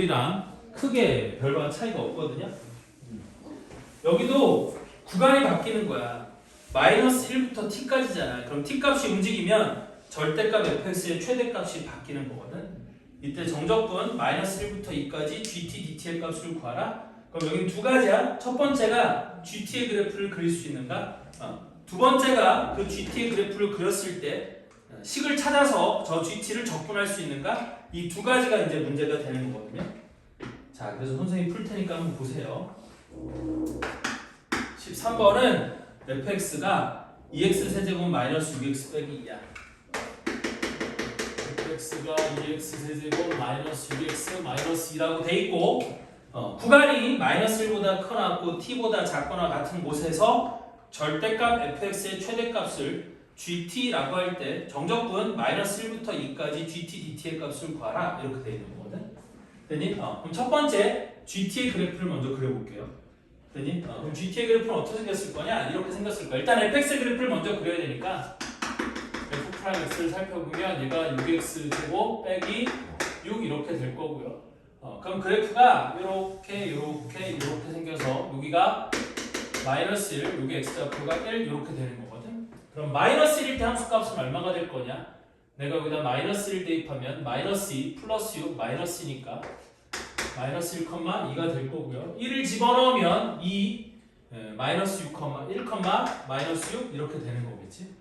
이랑 크게 별반 차이가 없거든요. 여기도 구간이 바뀌는 거야. 마이너스 1부터 t까지잖아. 그럼 t 값이 움직이면 절대값 fx의 최대값이 바뀌는 거거든. 이때 정적분 마이너스 1부터 2까지 gt, dt의 값을 구하라. 그럼 여기는 두 가지야. 첫 번째가 gt의 그래프를 그릴 수 있는가? 두 번째가 그 gt의 그래프를 그렸을 때 식을 찾아서 저 gt를 적분할 수 있는가? 이 두 가지가 이제 문제가 되는 거거든요. 자, 그래서 선생님이 풀 테니까 한번 보세요. 13번은 fx가 2x 세제곱 마이너스 6x 빼기 2야. fx가 2x 세제곱 마이너스 6x 마이너스 2라고 돼 있고, 구간이 마이너스 1보다 크거나 t보다 작거나 같은 곳에서 절대값 fx의 최대값을 gt라고 할 때 정적분 마이너스 1부터 2까지 gt, dt의 값을 구하라 이렇게 돼 있는 거거든. 됐니? 그럼 첫 번째 gt의 그래프를 먼저 그려볼게요. 됐니? 그럼 gt의 그래프는 어떻게 생겼을 거냐? 이렇게 생겼을 거야. 일단 fx의 그래프를 먼저 그려야 되니까 f 프라임 x를 살펴보면 얘가 6x 제곱 빼기 6 이렇게 될 거고요. 그럼 그래프가 이렇게 생겨서 여기가 마이너스 1, 여기 x좌표가 1 이렇게 되는 거거든. 그럼 마이너스 1일 때 함수값은 얼마가 될 거냐? 내가 여기다 마이너스 1 대입하면 마이너스 2 플러스 6 마이너스니까 마이너스 1,2가 될 거고요. 1을 집어넣으면 2 마이너스 6, 1, 마이너스 6 이렇게 되는 거겠지.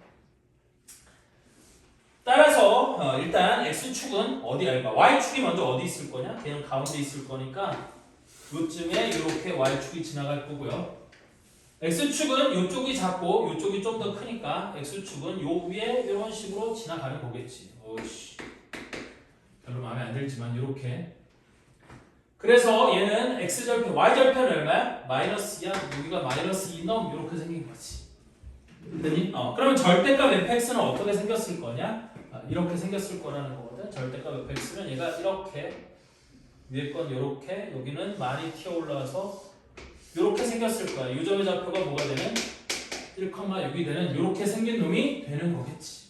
따라서 일단 x축은 어디 알까? y축이 먼저 어디 있을 거냐? 걔는 가운데 있을 거니까 요쯤에 이렇게 y축이 지나갈 거고요. x축은 이쪽이 작고 이쪽이 좀 더 크니까 x축은 요 위에 이런 식으로 지나가는 거겠지. 오이씨, 별로 마음에 안 들지만 이렇게. 그래서 얘는 x절편, y절편은 얼마야? 마이너스야. 여기가 마이너스 2넘 이렇게 생긴 거지. 됐니? 그러면 절대값 fx는 어떻게 생겼을 거냐? 이렇게 생겼을 거라는 거거든. 절대값 fx는 얘가 이렇게 위에 건 이렇게, 여기는 많이 튀어 올라와서 이렇게 생겼을 거야. 이 점의 좌표가 뭐가 되는? 1,6이 되는 이렇게 생긴 놈이 되는 거겠지.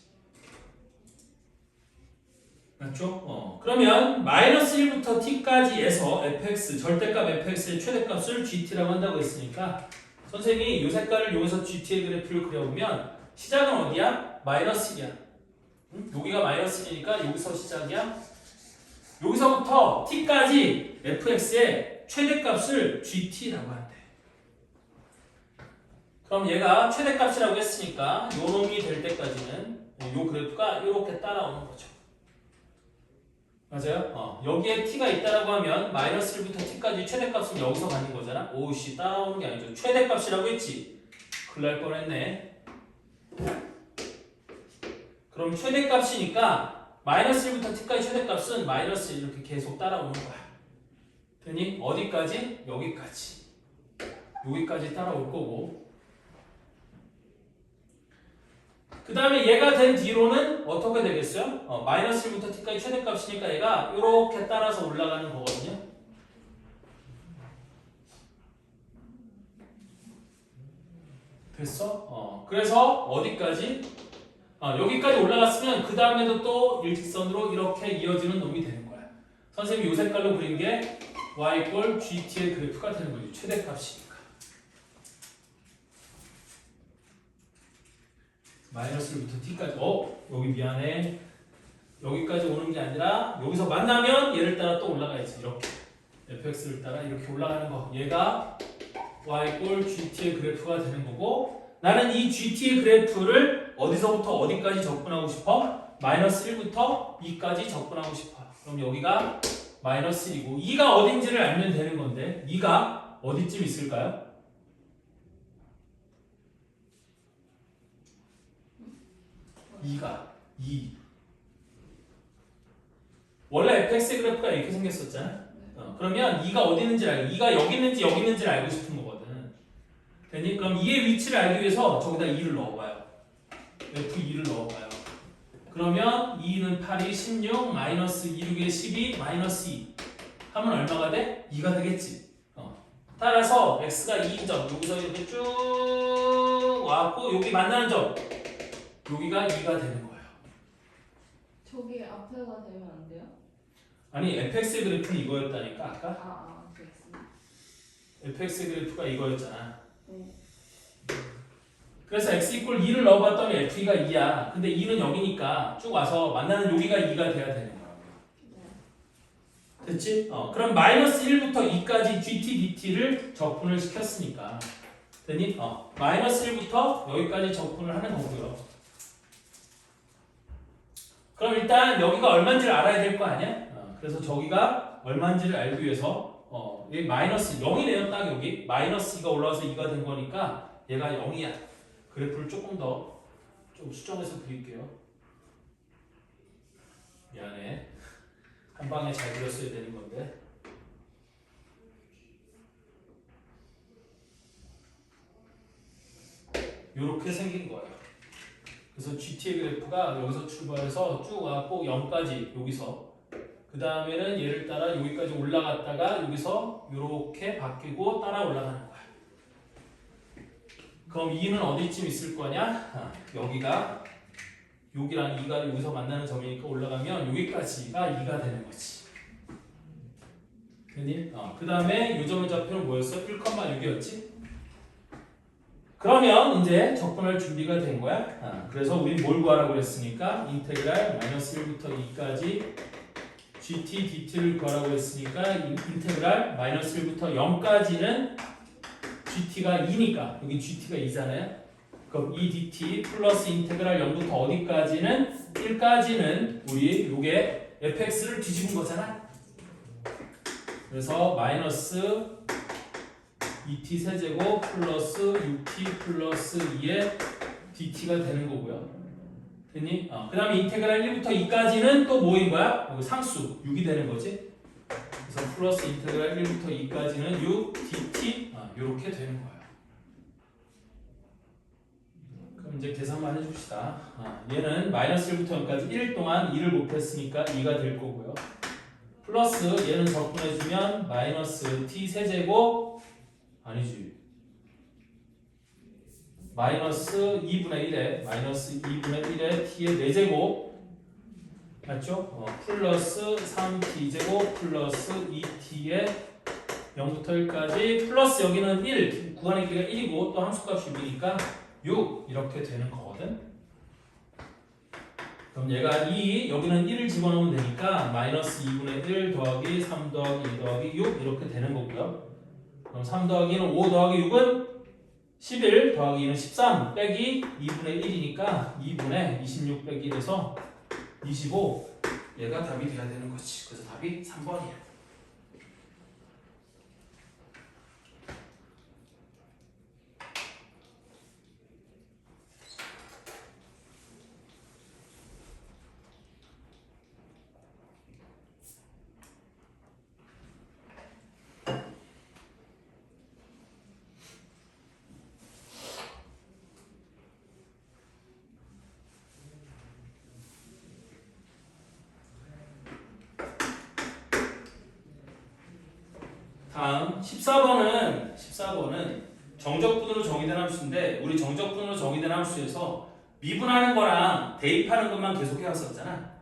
맞죠? 그러면 마이너스 1부터 t까지에서 fx, 절대값 fx의 최대값을 gt라고 한다고 했으니까 선생님이 이 색깔을 이용해서 gt의 그래프를 그려보면 시작은 어디야? 마이너스 1이야. 응? 여기가 마이너스 1이니까 여기서 시작이야. 여기서부터 t까지 fx의 최대값을 gt라고 한대. 그럼 얘가 최대값이라고 했으니까 요 놈이 될 때까지는 요 그래프가 이렇게 따라오는 거죠. 맞아요? 여기에 t가 있다라고 하면 마이너스 1부터 t까지 최대값은 여기서 가는 거잖아. 오우씨, 따라오는 게 아니죠. 최대값이라고 했지. 큰일 날 뻔했네. 그럼 최대값이니까 마이너스 1부터 t까지 최대값은 마이너스 1 이렇게 계속 따라오는 거야. 되니? 어디까지? 여기까지. 여기까지 따라올 거고. 그 다음에 얘가 된 뒤로는 어떻게 되겠어요? 마이너스 1부터 t까지 최대값이니까 얘가 이렇게 따라서 올라가는 거거든요. 됐어? 그래서 어디까지? 여기까지 올라갔으면 그 다음에도 또 일직선으로 이렇게 이어지는 놈이 되는 거야. 선생님이 이 색깔로 그린 게 y = gt의 그래프가 되는 거지. 최대값이니까. 마이너스 1부터 t까지. 여기 미안해. 여기까지 오는 게 아니라 여기서 만나면 얘를 따라 또 올라가야지. 이렇게 fx를 따라 이렇게 올라가는 거. 얘가 y = gt의 그래프가 되는 거고, 나는 이 gt의 그래프를 어디서부터 어디까지 접근하고 싶어? 마이너스 1부터 2까지 접근하고 싶어. 그럼 여기가 마이너스 1이고 2가 어딘지를 알면 되는 건데 2가 어디쯤 있을까요? 2가 2. 원래 fx의 그래프가 이렇게 생겼었잖아. 그러면 2가 어디 있는지를 알고, 2가 여기 있는지 여기 있는지를 알고 싶은 거거든. 됐니? 그럼 2의 위치를 알기 위해서 저기다 2를 넣어봐요. f2를 넣어봐요. 그러면 2는 8이 16, 마이너스 2, 6에 12, 마이너스 2 하면 얼마가 돼? 2가 되겠지. 따라서 x가 2인 점, 여기서 이렇게 쭉 와갖고 여기 만나는 점, 여기가 2가 되는 거예요. 저기 앞에가 되면 안 돼요? 아니 fx의 그래프는 이거였다니까 아까? 그렇습니다. fx의 그래프가 이거였잖아. 네. 그래서 x 이퀄 2를 넣어봤더니 f가 2야. 근데 2는 여기니까 쭉 와서 만나는 여기가 2가 돼야 되는 거야. 됐지? 그럼 마이너스 1부터 2까지 gt, dt를 적분을 시켰으니까 됐니? 마이너스 1부터 여기까지 적분을 하는 거고요. 그럼 일단 여기가 얼마인지를 알아야 될 거 아니야? 그래서 저기가 얼마인지를 알기 위해서 여기 마이너스 0이네요. 딱 여기 마이너스 2가 올라와서 2가 된 거니까 얘가 0이야. 그래프를 조금 더 좀 수정해서 그릴게요. 미안해. 한 방에 잘 그렸어야 되는 건데. 이렇게 생긴 거예요. 그래서 GT의 그래프가 여기서 출발해서 쭉 와갖고 0까지 여기서 그 다음에는 얘를 따라 여기까지 올라갔다가 여기서 이렇게 바뀌고 따라 올라가는 거야. 그럼 2는 어디쯤 있을 거냐? 여기가 여기랑 2가 여기서 만나는 점이니까 올라가면 여기까지가 2가 되는 거지. 됐니? 그 다음에 요 점의 좌표는 뭐였어? 1,6이었지? 그러면 이제 적분할 준비가 된 거야. 그래서 우리 뭘 구하라고 그랬으니까 인테그랄 마이너스 1부터 2까지 gt, dt를 구하라고 했으니까 인테그랄 마이너스 1부터 0까지는 gt가 2니까 여기 gt가 2잖아요. 그럼 이 dt 플러스 인테그랄 0부터 어디까지는 1까지는 우리 요게 fx를 뒤집은 거잖아. 그래서 마이너스 2t 세제곱 플러스 6t 플러스 2의 dt가 되는 거고요. 됐니? 그 다음에 인테그랄 1부터 2까지는 또 뭐인 거야? 여기 상수 6이 되는 거지. 그래서 플러스 인테그랄 1부터 2까지는 6 dt 이렇게 되는 거야. 그럼 이제 계산만 해줍시다. 얘는 마이너스 1부터 0까지 1 동안 2를 곱했으니까 2가 될 거고요. 플러스 얘는 적분해주면 마이너스 t 세제곱 아니지 마이너스 2분의 1에 마이너스 2분의 1에 t의 4제곱 맞죠? 플러스 3t제곱 플러스 2t의 0부터 1까지 플러스 여기는 1 구간의 길이가 1이고 또 함수값이 6이니까 6 이렇게 되는 거거든. 그럼 얘가 2 여기는 1을 집어넣으면 되니까 마이너스 2분의 1 더하기 3 더하기 2 더하기 6 이렇게 되는 거고요. 그럼 3 더하기 2는 5 더하기 6은 11 더하기 2는 13 빼기 2분의 1이니까 2분의 26 빼기 1에서 25 얘가 답이 돼야 되는 거지. 그래서 답이 3번이야. 다음 14번은 정적분으로 정의된 함수인데 우리 정적분으로 정의된 함수에서 미분하는 거랑 대입하는 것만 계속 해왔었잖아.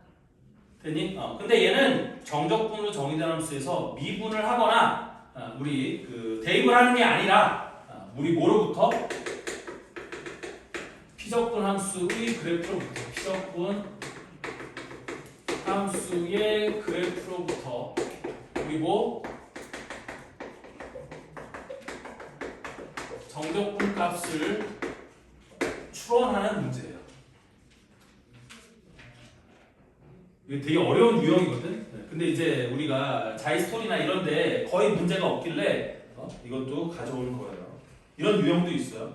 됐니? 근데 얘는 정적분으로 정의된 함수에서 미분을 하거나 우리 그 대입을 하는 게 아니라 우리 뭐로부터? 피적분 함수의 그래프로부터 피적분 함수의 그래프로부터 그리고 정적분 값을 추론하는 문제예요. 이게 되게 어려운 유형이거든. 근데 이제 우리가 자이스토리나 이런데 거의 문제가 없길래 이것도 가져올 거예요. 이런 유형도 있어요.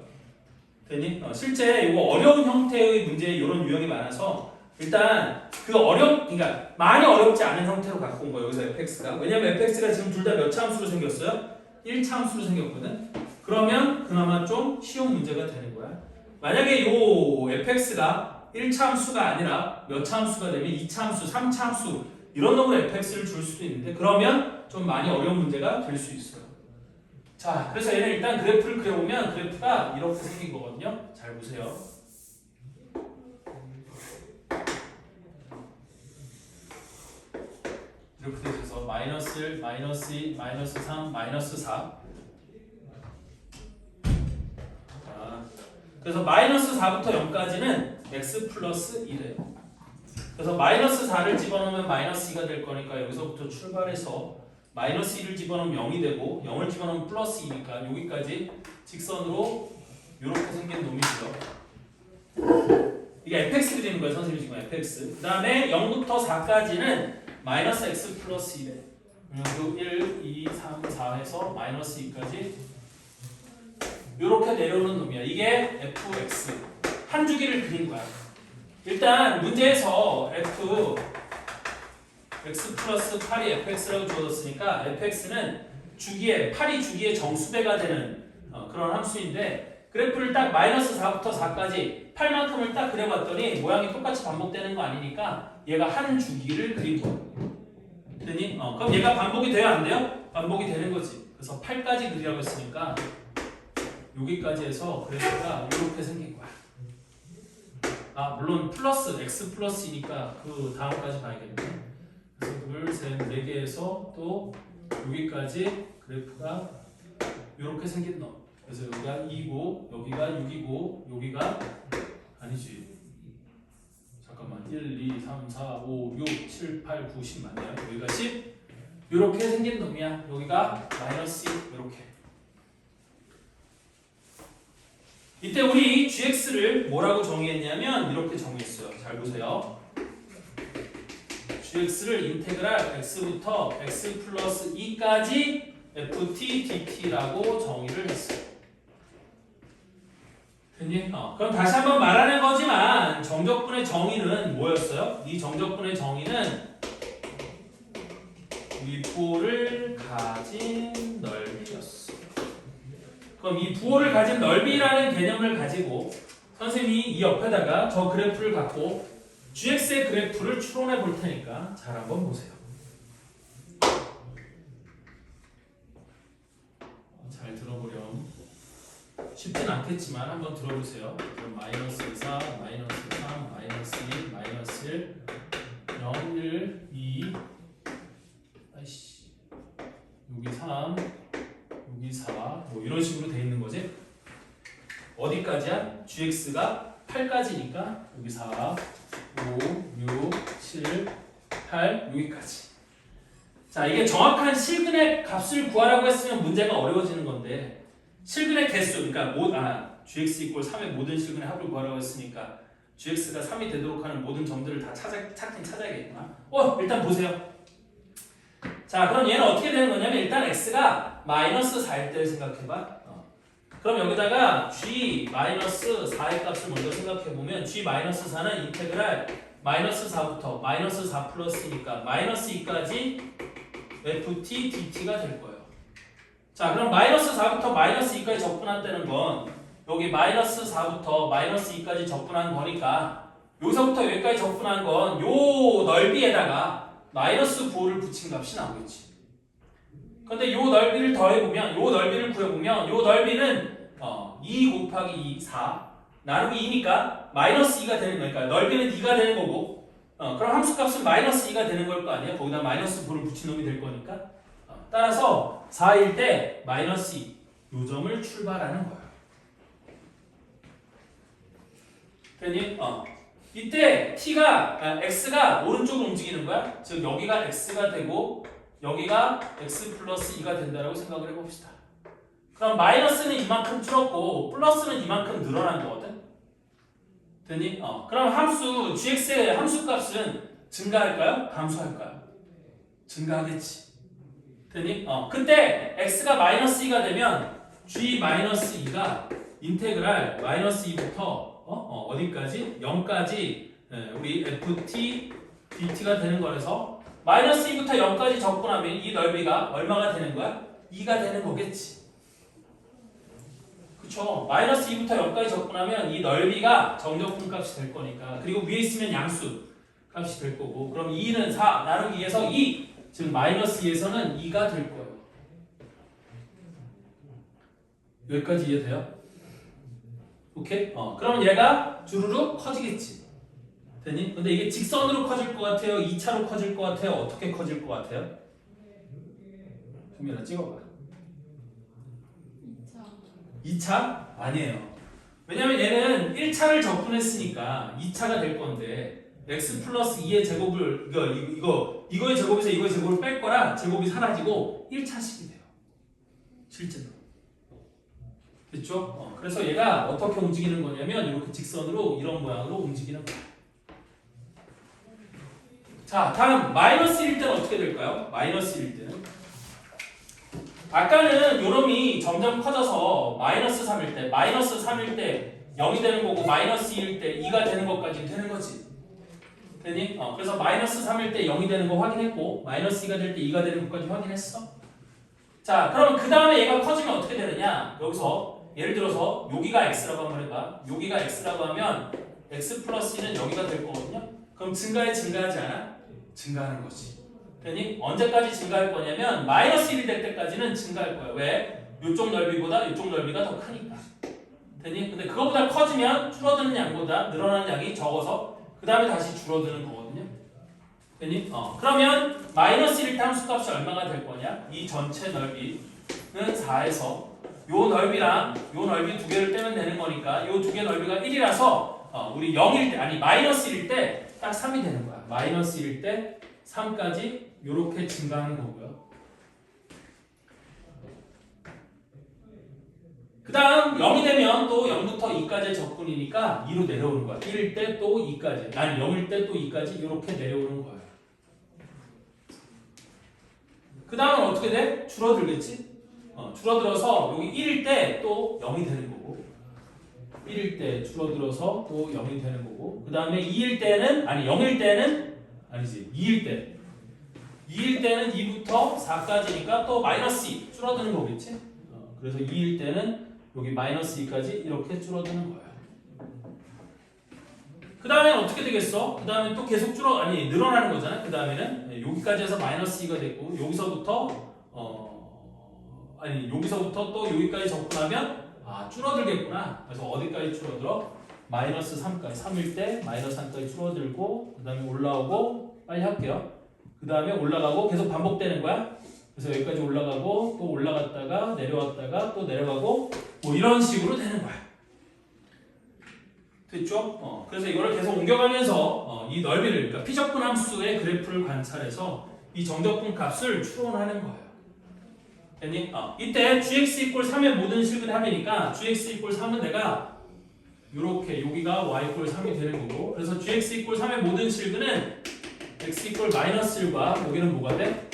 되니? 실제 이거 어려운 형태의 문제에 이런 유형이 많아서 일단 그러니까 많이 어렵지 않은 형태로 갖고 온 거예요. 여기서 fx가. 왜냐면 fx가 지금 둘 다 몇 차 함수로 생겼어요? 1차 함수로 생겼거든. 그러면 그나마 좀 쉬운 문제가 되는 거야. 만약에 요 fx가 1차 함수가 아니라 몇 차 함수가 되면 2차 함수, 3차 함수 이런 놈으로 fx를 줄 수도 있는데 그러면 좀 많이 어려운 문제가 될 수 있어요. 자, 그래서 얘는 일단 그래프를 그려보면 그래프가 이렇게 생긴 거거든요. 잘 보세요. 이렇게 돼서 마이너스 1, 마이너스 2, 마이너스 3, 마이너스 4. 그래서 마이너스 4부터 0까지는 x 플러스 1이에요. 그래서 마이너스 4를 집어넣으면 마이너스 2가 될 거니까 여기서부터 출발해서 마이너스 1을 집어넣으면 0이 되고 0을 집어넣으면 플러스 2니까 여기까지 직선으로 이렇게 생긴 놈이고요. 이게 fx 그리는 거예요. 선생님이 지금 fx. 그 다음에 0부터 4까지는 마이너스 x 플러스 1에 그리고 1, 2, 3, 4 해서 마이너스 2까지 이렇게 내려오는 놈이야. 이게 fx. 한 주기를 그린 거야. 일단 문제에서 x 플러스 8이 fx라고 주어졌으니까 fx는 주기의 8이 주기의 정수배가 되는 그런 함수인데 그래프를 딱 마이너스 4부터 4까지 8만큼을 딱 그려봤더니 모양이 똑같이 반복되는 거 아니니까 얘가 한 주기를 그린 거야. 됐니? 그럼 얘가 반복이 돼요? 안 돼요? 반복이 되는 거지. 그래서 8까지 그리라고 했으니까 여기까지 해서 그래프가 이렇게 생긴 거야. 물론 플러스 x 플러스이니까 그 다음까지 봐야겠네. 그래서 둘, 셋, 네 개에서 또 여기까지 그래프가 이렇게 생긴 놈. 그래서 여기가 2고 여기가 6이고 여기가 아니지. 잠깐만 1, 2, 3, 4, 5, 6, 7, 8, 9, 10 맞네요. 여기가 10. 이렇게 생긴 놈이야. 여기가 마이너스 2 이렇게. 이때 우리 gx를 뭐라고 정의했냐면 이렇게 정의했어요. 잘 보세요. gx를 인테그랄 x부터 x 플러스 2까지 ft dt라고 정의를 했어요. 됐니? 그럼 다시 한번 말하는 거지만 정적분의 정의는 뭐였어요? 이 정적분의 정의는 위포를 가진 넓이였어. 그럼 이 부호를 가진 넓이라는 개념을 가지고 선생님이 이 옆에다가 저 그래프를 갖고 gx의 그래프를 추론해 볼 테니까 잘 한번 보세요. 잘 들어보렴. 쉽진 않겠지만 한번 들어보세요. 그럼 마이너스 4, 마이너스 3, 마이너스 2, 마이너스 1, 0, 1, 2, 아이씨, 여기 3, 여기 4, 뭐 이런 식으로 돼 있는 거지. 어디까지야? gx가 8까지니까 여기 4, 5, 6, 7, 8 여기까지. 자, 이게 정확한 실근의 값을 구하라고 했으면 문제가 어려워지는 건데 실근의 개수, 그러니까 gx 이꼴 3의 모든 실근의 합을 구하라고 했으니까 gx가 3이 되도록 하는 모든 점들을 다 찾긴 찾아야겠구나. 일단 보세요. 자, 그럼 얘는 어떻게 되는 거냐면 일단 x가 마이너스 4일 때를 생각해봐. 그럼 여기다가 g 마이너스 4의 값을 먼저 생각해보면 g 마이너스 4는 인테그랄 마이너스 4부터 마이너스 4 플러스니까 마이너스 2까지 ft dt가 될 거예요. 자, 그럼 마이너스 4부터 마이너스 2까지 접근한다는 건 여기 마이너스 4부터 마이너스 2까지 접근한 거니까 여기서부터 여기까지 접근한 건 요 넓이에다가 마이너스 9를 붙인 값이 나오겠지. 근데 요 넓이를 더해보면, 요 넓이를 구해보면 요 넓이는 2 곱하기 2, 4 나누기 2니까 마이너스 2가 되는 거니까 넓이는 2가 되는 거고 그럼 함수값은 마이너스 2가 되는 걸 거 아니에요? 거기다 마이너스 9를 붙인 놈이 될 거니까 따라서 4일 때 마이너스 2 요 점을 출발하는 거예요. 됐니? 이때 x가 오른쪽으로 움직이는 거야. 즉 여기가 x가 되고 여기가 x 플러스 2가 된다라고 생각을 해봅시다. 그럼 마이너스는 이만큼 줄었고 플러스는 이만큼 늘어난 거거든. 됐니? 그럼 gx의 함수값은 증가할까요? 감소할까요? 증가하겠지. 됐니? 그때 x가 마이너스 2가 되면 g 마이너스 2가 인테그랄 마이너스 2부터 어디까지? 0까지 우리 ft dt가 되는 거라서 마이너스 2부터 0까지 접근하면 이 넓이가 얼마가 되는 거야? 2가 되는 거겠지. 그쵸? 마이너스 2부터 0까지 접근하면 이 넓이가 정적분 값이 될 거니까. 그리고 위에 있으면 양수 값이 될 거고. 그럼 2는 4 나누기 2에서 2. 즉 마이너스 2에서는 2가 될 거예요. 여기까지 이해돼요? 오케이? 그럼 얘가 주르륵 커지겠지. 되니? 근데 이게 직선으로 커질 것 같아요? 2차로 커질 것 같아요? 어떻게 커질 것 같아요? 준비나 찍어봐. 2차? 아니에요. 왜냐면 얘는 1차를 적분했으니까 2차가 될 건데 x 플러스 2의 제곱을 이거의 제곱에서 이거의 제곱을 뺄 거라 제곱이 사라지고 1차식이 돼요. 실제로. 됐죠? 그래서 얘가 어떻게 움직이는 거냐면 이렇게 직선으로 이런 모양으로 움직이는 거예요. 자, 다음 마이너스 1일 때는 어떻게 될까요? 마이너스 1일 때는 아까는 요놈이 점점 커져서 마이너스 3일 때 마이너스 3일 때 0이 되는 거고 마이너스 2일 때 2가 되는 것까지 되는 거지. 되니? 그래서 마이너스 3일 때 0이 되는 거 확인했고 마이너스 2가 될 때 2가 되는 것까지 확인했어. 자, 그럼 그 다음에 얘가 커지면 어떻게 되느냐? 여기서 예를 들어서 여기가 x라고 한번 해봐. 여기가 x라고 하면 x 플러스 1은 여기가 될 거거든요. 그럼 증가하지 않아? 증가하는 거지. 되니? 언제까지 증가할 거냐면 마이너스 1이 될 때까지는 증가할 거야. 왜? 이쪽 넓이보다 이쪽 넓이가 더 크니까. 되니? 근데 그거보다 커지면 줄어드는 양보다 늘어나는 양이 적어서 그 다음에 다시 줄어드는 거거든요. 되니? 그러면 마이너스 1일 때 함수값이 얼마가 될 거냐? 이 전체 넓이는 4에서 요 넓이랑 요 넓이 두 개를 빼면 되는 거니까 요 두 개 넓이가 1이라서 우리 0일 때 아니 마이너스 1일 때 딱 3이 되는 거야. 마이너스 1일 때 3까지 요렇게 증가하는 거고요. 그 다음 0이 되면 또 0부터 2까지의 적분이니까 2로 내려오는 거야. 1일 때 또 2까지 아니 0일 때 또 2까지 이렇게 내려오는 거야. 그 다음은 어떻게 돼? 줄어들겠지? 줄어들어서 여기 1일 때 또 0이 되는 거고 1일 때 줄어들어서 또 0이 되는 거고 그 다음에 2일 때는 아니 0일 때는 아니지 2일 때는 2부터 4까지니까 또 마이너스 2 줄어드는 거겠지? 그래서 2일 때는 여기 마이너스 2까지 이렇게 줄어드는 거예요. 그 다음에는 어떻게 되겠어? 그 다음에 또 계속 늘어나는 거잖아. 그 다음에는 여기까지 해서 마이너스 2가 됐고 여기서부터 여기서부터 또 여기까지 접근하면 줄어들겠구나. 그래서 어디까지 줄어들어? 마이너스 3까지 3일 때 마이너스 3까지 줄어들고 그 다음에 올라오고 빨리 할게요. 그 다음에 올라가고 계속 반복되는 거야. 그래서 여기까지 올라가고 또 올라갔다가 내려왔다가 또 내려가고 뭐 이런 식으로 되는 거야. 됐죠? 그래서 이거를 계속 옮겨가면서 이 넓이를 그러니까 피적분 함수의 그래프를 관찰해서 이 정적분 값을 추론하는 거예요. 됐니? 이때 gx = 3의 모든 실근의 합이니까 gx = 3은 내가 요렇게 여기가 y = 3이 되는 거고 그래서 gx = 3의 모든 실근은 x = -1과 여기는 뭐가 돼?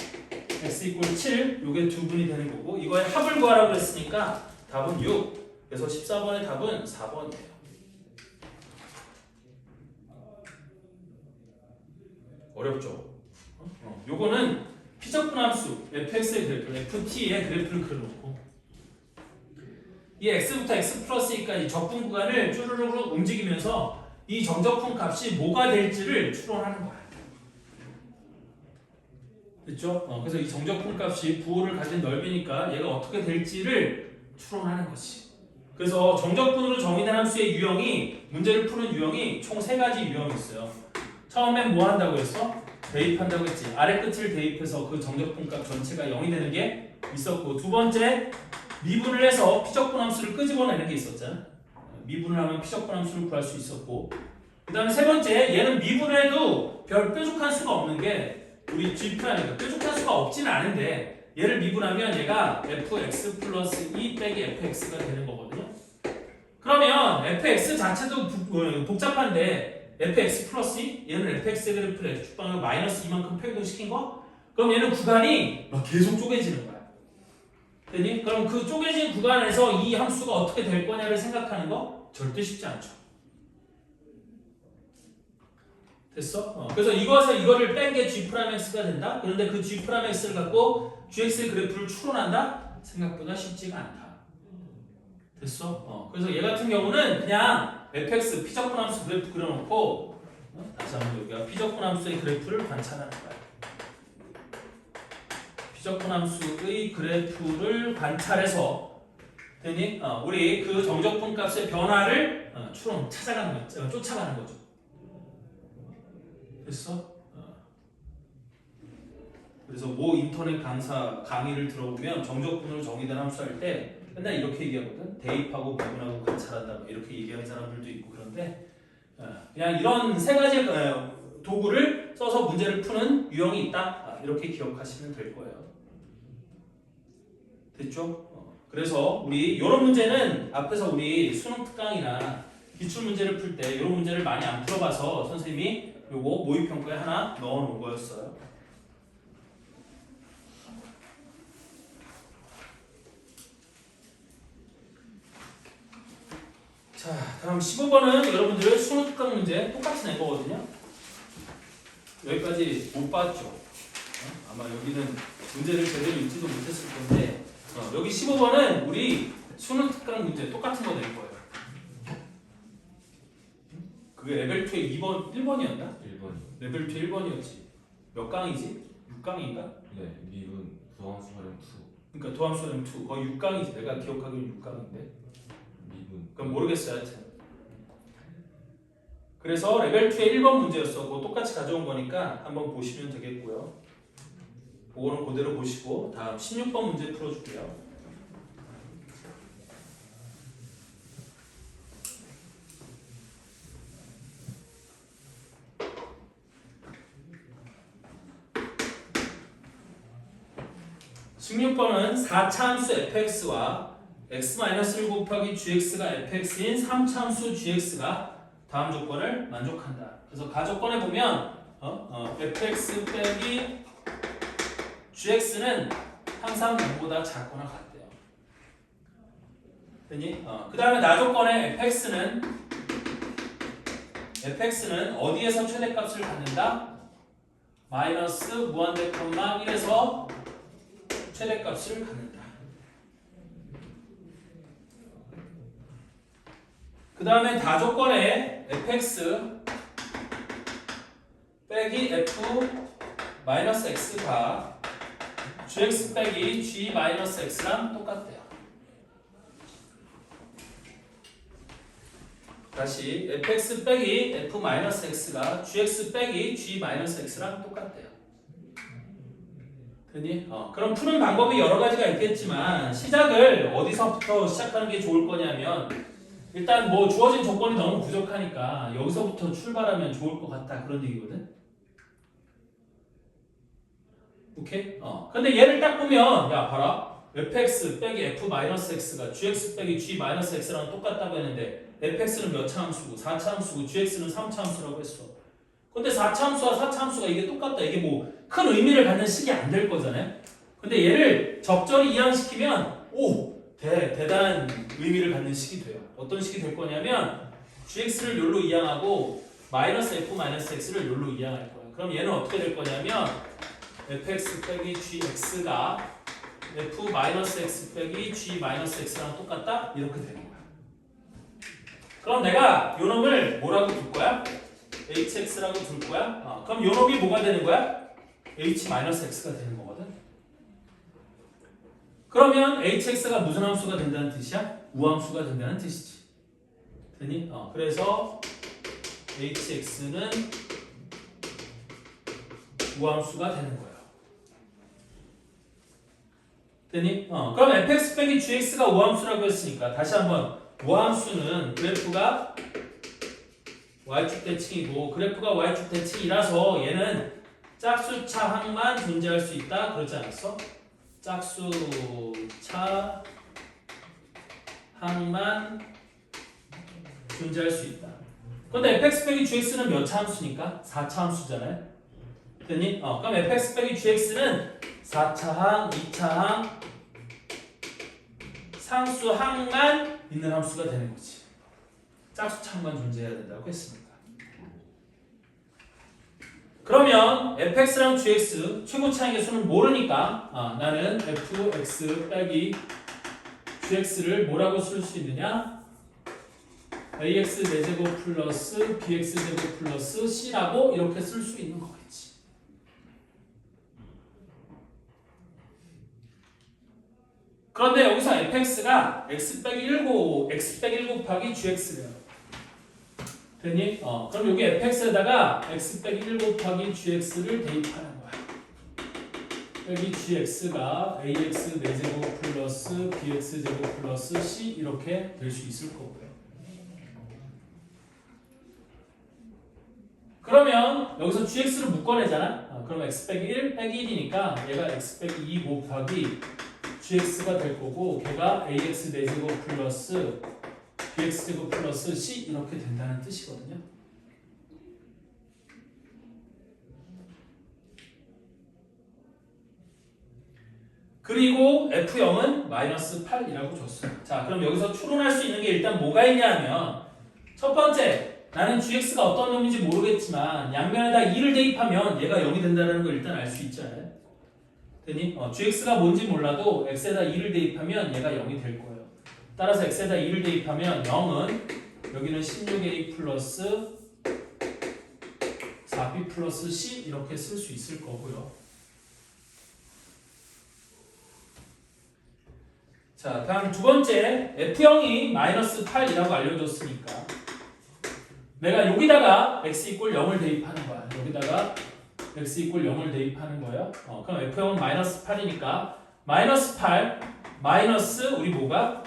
x = 7 요게 두 분이 되는 거고 이거의 합을 구하라고 했으니까 답은 6 그래서 14번의 답은 4번이에요. 어렵죠? 요거는 피적분 함수 fx의 그래프, ft의 그래프를 그려놓고 이 x부터 x 플러스 2까지 적분 구간을 쭈르륵 움직이면서 이 정적분 값이 뭐가 될지를 추론하는 거야. 됐죠? 그래서 이 정적분 값이 부호를 가진 넓이니까 얘가 어떻게 될지를 추론하는 거지. 그래서 정적분으로 정의된 함수의 유형이 문제를 푸는 유형이 총 3가지 유형이 있어요. 처음엔 뭐 한다고 했어? 대입한다고 했지. 아래 끝을 대입해서 그 정적분값 전체가 0이 되는 게 있었고 두 번째 미분을 해서 피적분 함수를 끄집어내는 게 있었잖아. 미분을 하면 피적분 함수를 구할 수 있었고 그 다음에 세 번째 얘는 미분을 해도 별 뾰족한 수가 없는 게 우리 G'니까 뾰족한 수가 없지는 않은데 얘를 미분하면 얘가 fx 플러스 2 빼기 fx가 되는 거거든요. 그러면 fx 자체도 복잡한데 fx 플러스 2? 얘는 fx의 그래프를 x축방을 마이너스 2만큼 표현시킨 거? 그럼 얘는 구간이 막 계속 쪼개지는 거야. 되니? 그럼 그 쪼개진 구간에서 이 함수가 어떻게 될 거냐를 생각하는 거 절대 쉽지 않죠. 됐어? 그래서 이거를 뺀 게 G'X가 된다? 그런데 그 G'X를 갖고 Gx의 그래프를 추론한다? 생각보다 쉽지가 않다. 됐어? 그래서 얘 같은 경우는 그냥 fx 피적분 함수 그래프 그려놓고 다시 한번 여기가 피적분 함수의 그래프를 관찰하는 거야. 피적분 함수의 그래프를 관찰해서 되니 우리 그 정적분 값의 변화를 추론 찾아가는 거죠. 쫓아가는 거죠. 됐어? 그래서 모 인터넷 강사 강의를 들어보면 정적분으로 정의된 함수 할 때 맨날 이렇게 얘기하거든. 대입하고 구분하고 관찰한다 이렇게 얘기하는 사람들도 있고 그런데 그냥 이런 세 가지 도구를 써서 문제를 푸는 유형이 있다. 이렇게 기억하시면 될 거예요. 됐죠? 그래서 우리 이런 문제는 앞에서 우리 수능 특강이나 기출 문제를 풀 때 이런 문제를 많이 안 풀어봐서 선생님이 요거 모의평가에 하나 넣어놓은 거였어요. 자, 다음 15번은 여러분들 수능 특강 문제 똑같이 낸 거거든요. 여기까지 못 봤죠? 아마 여기는 문제를 제대로 읽지도 못했을 건데 여기 15번은 우리 수능 특강 문제 똑같은 거 낼 거예요. 그게 레벨 2의 2번, 1번이었나? 1번. 레벨 2 1번이었지. 몇 강이지? 6강인가? 네, 미분 도함수 활용 2. 그러니까 도함수 활용 2. 거의 6강이지. 내가 기억하기로는 6강인데. 미분. 그럼 모르겠어요, 하여튼. 그래서 레벨 2의 1번 문제였어. 그거 똑같이 가져온 거니까 한번 보시면 되겠고요. 그거는 그대로 보시고 다음 16번 문제 풀어줄게요. 십육 번은 4차 함수 fx와 x-1 곱하기 gx가 fx인 3차 함수 gx가 다음 조건을 만족한다. 그래서 가조건에 보면 fx 빼기 gx는 항상 0보다 작거나 같대요. 됐니? 그 다음에 나조건에 fx는 어디에서 최대값을 갖는다? 마이너스 무한대 콤마 1에서 최대값을 갖는다. 그 다음에 다조건에 fx 빼기 f 마이너스 x가 gx 빼기 g 마이너스 x랑 똑같대요. 다시 fx 빼기 f 마이너스 x가 gx 빼기 g 마이너스 x랑 똑같대요. 되니? 그럼 푸는 방법이 여러 가지가 있겠지만 시작을 어디서부터 시작하는 게 좋을 거냐면 일단 뭐 주어진 조건이 너무 부족하니까 여기서부터 출발하면 좋을 것 같다 그런 얘기거든. 오케이? 근데 얘를 딱 보면 야 봐라 fx 빼기 f 마이너스 x가 gx 빼기 g 마이너스 x랑 똑같다고 했는데 fx는 몇 차 함수고 4차 함수고 gx는 3차 함수라고 했어. 근데 4차 함수와 4차 함수가 이게 똑같다. 이게 뭐 큰 의미를 갖는 식이 안 될 거잖아요. 근데 얘를 적절히 이항시키면 대단한 의미를 갖는 식이 돼요. 어떤 식이 될 거냐면 gx를 요로 이항하고 마이너스 f 마이너스 x를 요로 이항할 거예요. 그럼 얘는 어떻게 될 거냐면 fx 빼기 gx가 f 마이너스 x 빼기 g 마이너스 x랑 똑같다? 이렇게 되는 거야. 그럼 내가 요 놈을 뭐라고 둘 거야? hx라고 둘 거야? 그럼 요 놈이 뭐가 되는 거야? h 마이너스 x가 되는 거거든. 그러면 hx가 무슨 함수가 된다는 뜻이야? 우함수가 된다는 뜻이지. 되니? 그래서 hx는 우함수가 되는 거예요. 되니? 그럼 fx 빼기 gx가 우함수라고 했으니까 다시 한번 우함수는 그래프가 y축 대칭이고 그래프가 y축 대칭이라서 얘는 짝수차 항만 존재할 수 있다 그러지 않았어? 짝수차 항만 존재할 수 있다. 근데 fx 빼기 gx는 몇 차 함수니까? 4차 함수잖아요. 됐니? 그럼 fx 빼기 gx는 4차 항, 2차 항, 상수 항만 있는 함수가 되는 거지. 짝수차 항만 존재해야 된다고 했습니다. 그러면 fx랑 gx 최고 차항의 수는 모르니까 나는 fx 빼기 gx를 뭐라고 쓸 수 있느냐? ax 4제곱 플러스 bx 제곱 플러스 c라고 이렇게 쓸 수 있는 거겠지. 그런데 여기서 fx가 x 빼기 1 곱하기 gx래요. 됐니? 그럼 여기 fx에다가 x 빼기 1 곱하기 gx를 대입하는 거야. 여기 gx가 ax 4제곱 플러스 bx 제곱 플러스 c 이렇게 될 수 있을 거고요. 그러면 여기서 gx를 묶어내잖아. 그럼 x 빼기 1 빼기 1이니까 얘가 x 빼기 2 곱하기 gx가 될 거고 걔가 ax 4제곱 플러스 bx제곱 플러스 c 이렇게 된다는 뜻이거든요. 그리고 F0은 마이너스 8이라고 줬어요. 자, 그럼 여기서 추론할 수 있는 게 일단 뭐가 있냐면 첫 번째, 나는 gx가 어떤 놈인지 모르겠지만 양면에다 2를 대입하면 얘가 0이 된다는 걸 일단 알 수 있잖아요. 되니? gx가 뭔지 몰라도 x에다 2를 대입하면 얘가 0이 될 거예요. 따라서 x에다 2를 대입하면 0은 여기는 16a 플러스 4b 플러스 c 이렇게 쓸 수 있을 거고요. 자, 다음 두 번째 f0이 마이너스 8이라고 알려줬으니까 내가 여기다가 x 이꼴 0을 대입하는 거야. 여기다가 x 이꼴 0을 대입하는 거예요. 그럼 f0은 마이너스 8이니까 마이너스 8 마이너스 우리 뭐가?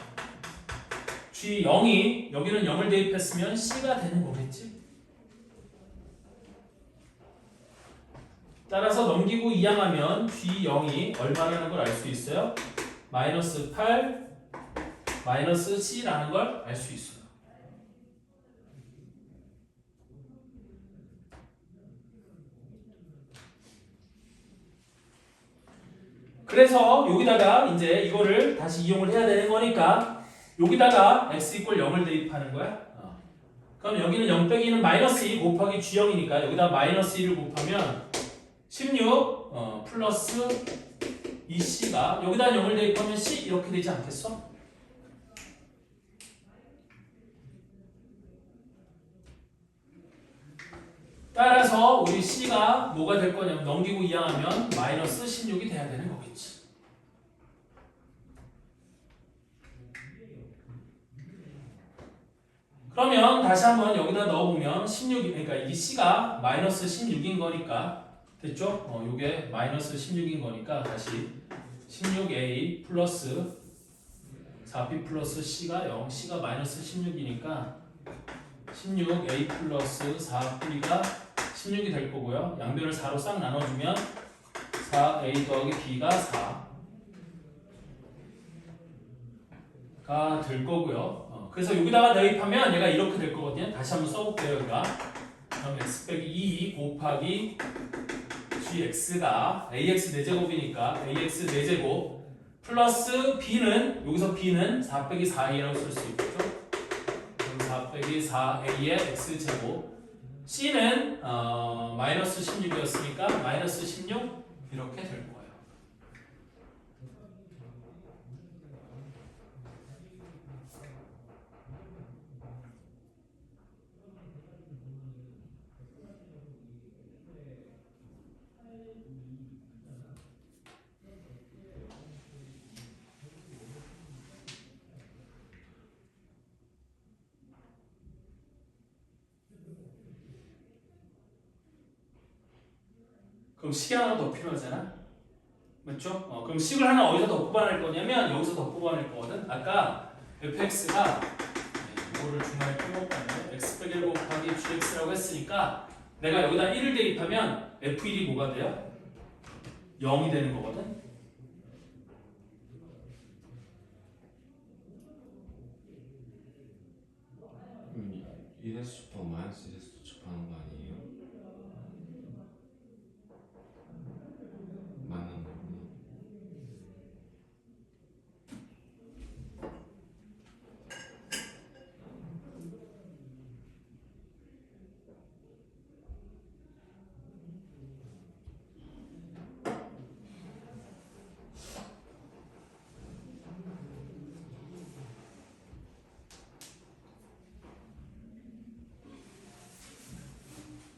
g0이 여기는 0을 대입했으면 c가 되는 거겠지. 따라서 넘기고 이항하면 g0이 얼마라는 걸 알 수 있어요? 마이너스 8 마이너스 c라는 걸 알 수 있어요. 그래서 여기다가 이제 이거를 다시 이용을 해야 되는 거니까 여기다가 x 이꼴 0을 대입하는 거야. 그럼 여기는 0 빼기는 마이너스 2 곱하기 g0이니까 여기다 마이너스 2를 곱하면 16 플러스 2c가 여기다 0을 대입하면 c 이렇게 되지 않겠어? 따라서 우리 c가 뭐가 될 거냐면 넘기고 이항하면 마이너스 16이 돼야 되는 거겠지. 그러면 다시 한번 여기다 넣어보면 16, 그러니까 이 c가 마이너스 16인 거니까 됐죠? 요게 마이너스 16인 거니까 다시 16a 플러스 4b 플러스 c가 0, c가 마이너스 16이니까 16a 플러스 4b가 16이 될 거고요. 양변을 4로 싹 나눠주면 4a 더하기 b가 4가 될 거고요. 그래서 여기다가 대입하면 얘가 이렇게 될 거거든요. 다시 한번 써볼게요. 여기가 그럼 x 빼기 2 곱하기 gx가 ax 4제곱이니까 ax 4제곱 플러스 b는 여기서 b는 4 빼기 4a라고 쓸 수 있겠죠. 그럼 4 빼기 4a의 x제곱 c는 마이너스 16이었으니까 마이너스 16 이렇게 될 거예요. 그럼 식이 하나 더 필요하잖아. 맞죠? 그럼 식을 하나 어디서 더 뽑아낼 거냐면 여기서 더 뽑아낼 거거든. 아까 fx가 이거를 중간에 빼먹었네. x 빼기 1 곱하기 gx라고 했으니까 내가 여기다 1을 대입하면 f1이 뭐가 돼요? 0이 되는 거거든. 음, 1에서부터 마이너스 1에서 접하는 거 아니에요? 맞는 거구나.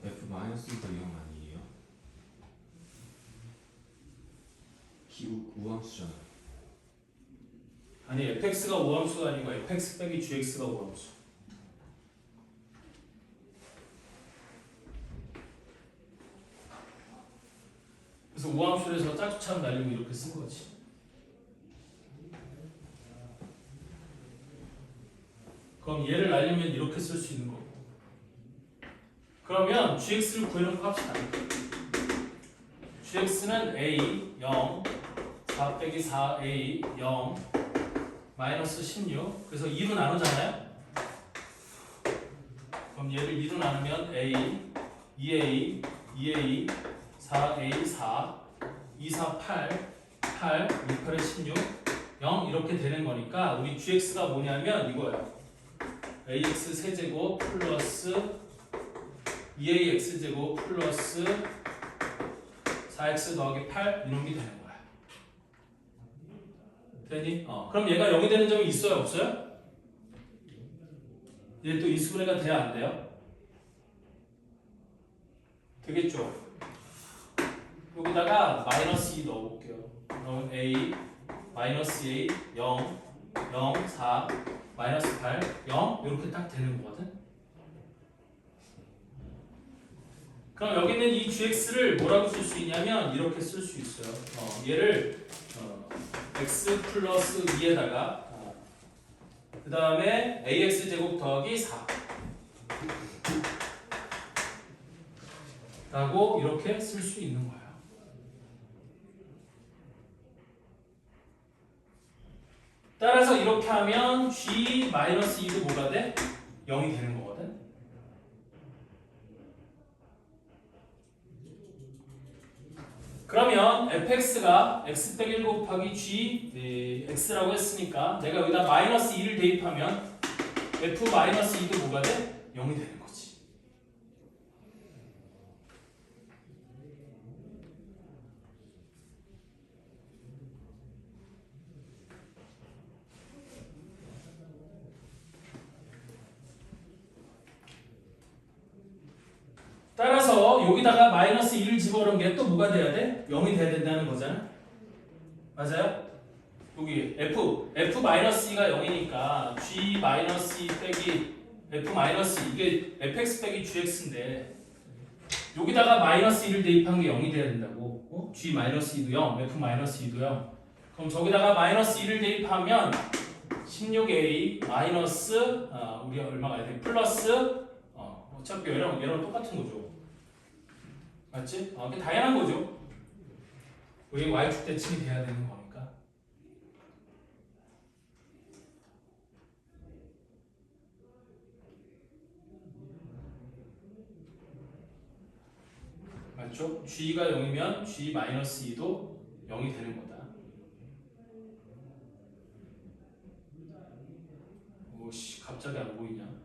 F 마이너스도 0 아니에요? 우함수잖아요. 아니 fx가 우함수가 아니고 fx 빼기 gx가 우함수. 그래서 우함수에서 짝수처럼 날리고 이렇게 쓴 거지. 그럼 얘를 날리면 이렇게 쓸 수 있는 거고. 그러면 gx를 구해놓고 합시다. gx는 a 0 4 빼기 4a 0 마이너스 16. 그래서 2로 나누잖아요. 그럼 얘를 2로 나누면 a 2a 2a 4a 4 2 4 8 8 6 8에 16 0 이렇게 되는 거니까 우리 gx가 뭐냐면 이거예요. ax 세제곱 플러스 2ax 제곱 플러스 4x 더하기 8 이놈이 되는 거야. 되니? 그럼 얘가 0이 되는 점이 있어요? 없어요? 얘 또 인수분해가 돼야 안 돼요? 되겠죠? 여기다가 마이너스 2 넣어볼게요. 그럼 a 마이너스 a 0 0 4 마이너스 8 0 이렇게 딱 되는 거거든. 그럼 여기는 이 gx를 뭐라고 쓸 수 있냐면 이렇게 쓸 수 있어요. 얘를 x 플러스 2에다가 그 다음에 ax 제곱 더하기 4 라고 이렇게 쓸 수 있는 거예요. 따라서 이렇게 하면 g-2도 뭐가 돼? 0이 되는 거거든. 그러면 fx가 x 빼기 1 곱하기 g x라고 했으니까 내가 여기다 마이너스 2를 대입하면 f-2도 뭐가 돼? 0이 되는 거지. 따라서 여기다가 마이너스 2를 집어넣은 게 또 뭐가 돼야 돼? 0이 돼야 된다는 거잖아. 맞아요? 여기 f-2가 0이니까 g-2 빼기 f-2 이게 fx 빼기 gx인데 여기다가 마이너스 2를 대입한 게 0이 돼야 된다고. g-2도 0, f-2도 0. 그럼 저기다가 마이너스 2를 대입하면 16a 마이너스 우리 얼마가 돼야 돼? 플러스 어차피 얘랑 똑같은 거죠. 맞지? 그게 당연한 거죠. 우리 y축 대칭이 돼야 되는 거니까. 맞죠? g가 0이면 g-2도 0이 되는 거다. 오씨, 갑자기 안 보이냐?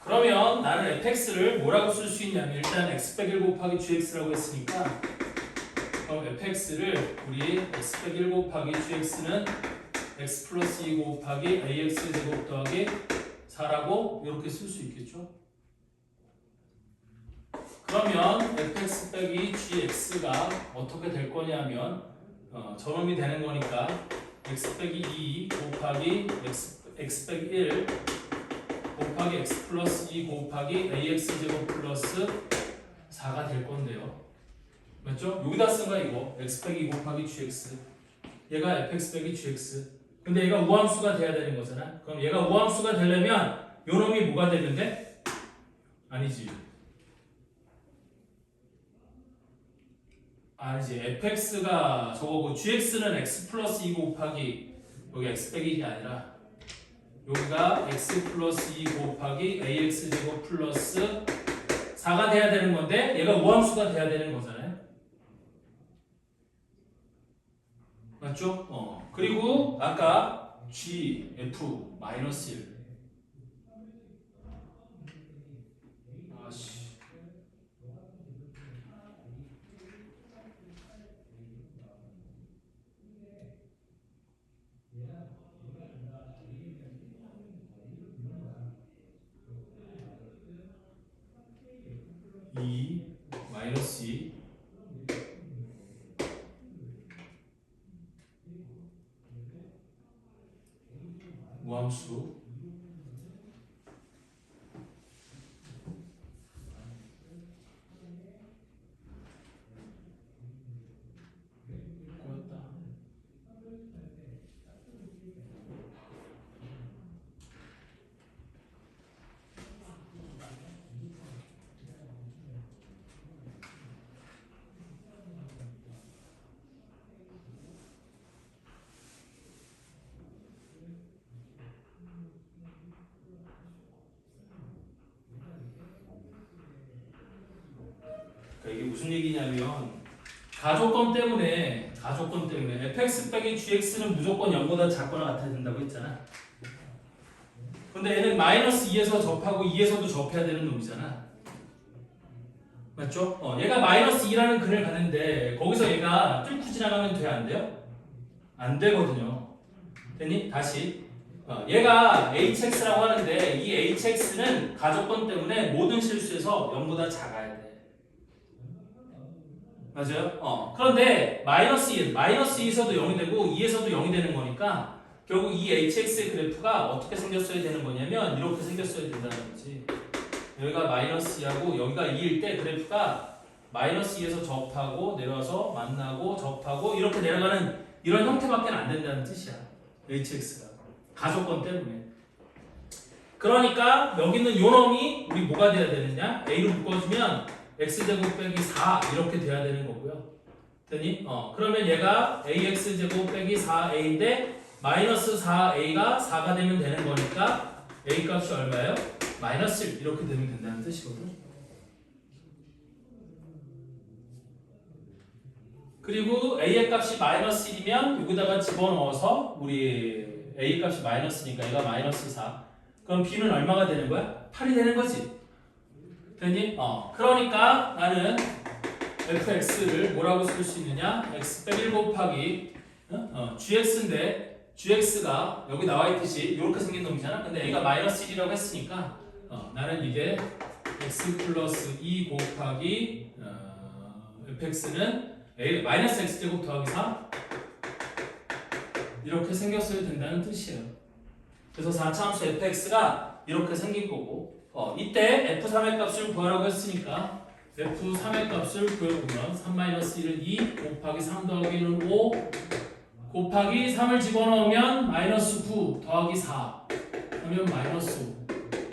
그러면 나는 fx를 뭐라고 쓸 수 있냐면 일단 x 빼기 1 곱하기 gx라고 했으니까 그럼 fx를 우리 x 빼기 1 곱하기 gx는 x 플러스 2 곱하기 ax 제곱 더하기 4라고 이렇게 쓸 수 있겠죠? 그러면 fx 빼기 gx가 어떻게 될 거냐면 저놈이 되는 거니까 x 빼기 2 곱하기 x 빼기 1 곱하기 x 플러스 2 곱하기 ax 제곱 플러스 4가 될 건데요. 맞죠? 여기다 쓴 거야 이거. x 빼기 2 곱하기 gx. 얘가 fx 빼기 gx. 근데 얘가 우함수가 돼야 되는 거잖아. 그럼 얘가 우함수가 되려면 요 놈이 뭐가 되는데? 아니지. 아니지. fx가 저거고 gx는 x 플러스 2 곱하기 여기 x 빼기 1이 아니라 여기가 x 플러스 2 곱하기 ax 제곱 플러스 4가 돼야 되는 건데 얘가 우함수가 돼야 되는 거잖아요. 맞죠? 그리고 아까 g, f, 마이너스 1 아씨 마이너스 2 우함수 이게 무슨 얘기냐면 가조건 때문에 fx 빼기 gx는 무조건 0보다 작거나 같아야 된다고 했잖아. 근데 얘는 마이너스 2에서 접하고 2에서도 접해야 되는 놈이잖아. 맞죠? 얘가 마이너스 2라는 근을 가는데 거기서 얘가 뚫고 지나가면 돼? 안 돼요? 안 되거든요. 됐니? 다시 얘가 hx라고 하는데 이 hx는 가조건 때문에 모든 실수에서 0보다 작아야 돼. 맞아요? 그런데 마이너스 2에서도 0이 되고 2에서도 0이 되는 거니까 결국 이 hx의 그래프가 어떻게 생겼어야 되는 거냐면 이렇게 생겼어야 된다는 거지. 여기가 마이너스 2하고 여기가 2일 때 그래프가 마이너스 2에서 접하고 내려와서 만나고 접하고 이렇게 내려가는 이런 형태밖에 안 된다는 뜻이야. hx가 가조건 때문에. 그러니까 여기 있는 요 놈이 우리 뭐가 돼야 되느냐? a로 묶어주면 x제곱 빼기 4 이렇게 돼야 되는 거고요. 됐니? 그러면 얘가 ax제곱 빼기 4a인데 마이너스 4a가 4가 되면 되는 거니까 a 값이 얼마예요? 마이너스 1 이렇게 되면 된다는 뜻이거든. 그리고 a의 값이 마이너스 1이면 여기다가 집어넣어서 우리 a 값이 마이너스니까 얘가 마이너스 4 그럼 b는 얼마가 되는 거야? 8이 되는 거지. 됐니? 그러니까 나는 fx를 뭐라고 쓸 수 있느냐? x 빼기 1 곱하기 gx인데 gx가 여기 나와 있듯이 이렇게 생긴 놈이잖아. 근데 얘가 마이너스 1이라고 했으니까 나는 이게 x 플러스 2 곱하기 fx는 a 마이너스 x제곱 더하기 4 이렇게 생겼어야 된다는 뜻이에요. 그래서 4차함수 fx가 이렇게 생긴 거고 이때 f3의 값을 구하라고 했으니까 f3의 값을 구해보면 3-1은 2 곱하기 3 더하기는 5 곱하기 3을 집어넣으면 마이너스 9 더하기 4 하면 마이너스 5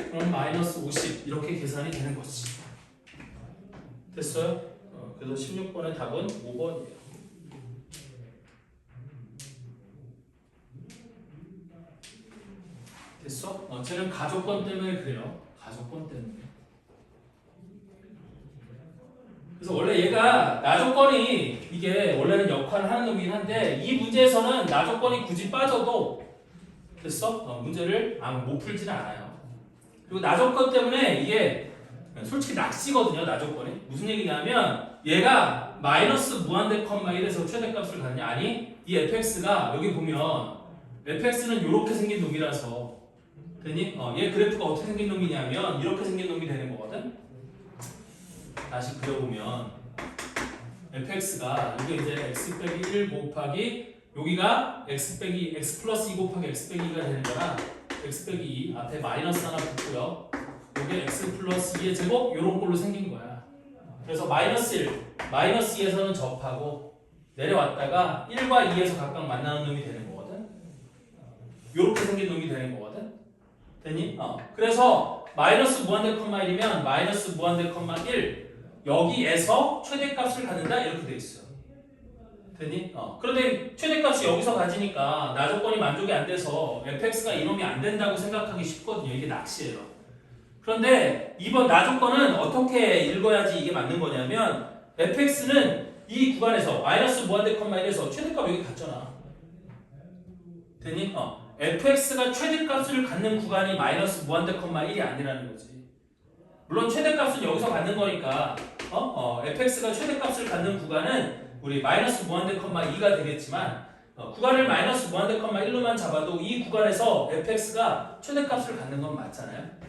그럼 마이너스 50 이렇게 계산이 되는 거지. 됐어요? 그래서 16번의 답은 5번이에요. 됐어? 쟤는 가조건 때문에 그래요. 가조건 때문에. 그래서 원래 얘가 나조건이 이게 원래는 역할을 하는 놈이긴 한데 이 문제에서는 나조건이 굳이 빠져도 됐어? 문제를 못 풀지는 않아요. 그리고 나조건 때문에 이게 솔직히 낚시거든요. 나조건이 무슨 얘기냐면 얘가 마이너스 무한대 컴마 1에서 최대값을 가느냐 아니 이 fx가 여기 보면 fx는 이렇게 생긴 놈이라서 됐니? 얘 그래프가 어떻게 생긴 놈이냐면 이렇게 생긴 놈이 되는 거거든. 다시 그려보면 fx가 이게 이제 x 빼기 1 곱하기 여기가 x 플러스 2 곱하기 x 빼기 2가 되는 거라 x 빼기 2 앞에 마이너스 하나 붙고요. 이게 x 플러스 2의 제곱 이런 걸로 생긴 거야. 그래서 마이너스 1, 마이너스 2에서는 접하고 내려왔다가 1과 2에서 각각 만나는 놈이 되는 거거든. 이렇게 생긴 놈이 되는 거거든. 됐니? 그래서 마이너스 무한대 컴마 1이면 마이너스 무한대 컴마 1 여기에서 최대값을 갖는다 이렇게 돼 있어요. 됐니? 그런데 최대값이 여기서 가지니까 나조건이 만족이 안 돼서 fx가 이놈이 안 된다고 생각하기 쉽거든요. 이게 낚시예요. 그런데 이번 나조건은 어떻게 읽어야지 이게 맞는 거냐면 fx는 이 구간에서 마이너스 무한대 컴마 1에서 최대값 여기 갔잖아. 됐니? fx가 최대값을 갖는 구간이 마이너스 무한대 컴마 1이 아니라는 거지. 물론 최대값은 여기서 갖는 거니까 fx가 최대값을 갖는 구간은 우리 마이너스 무한대 컴마 2가 되겠지만 구간을 마이너스 무한대 컴마 1로만 잡아도 이 구간에서 fx가 최대값을 갖는 건 맞잖아요.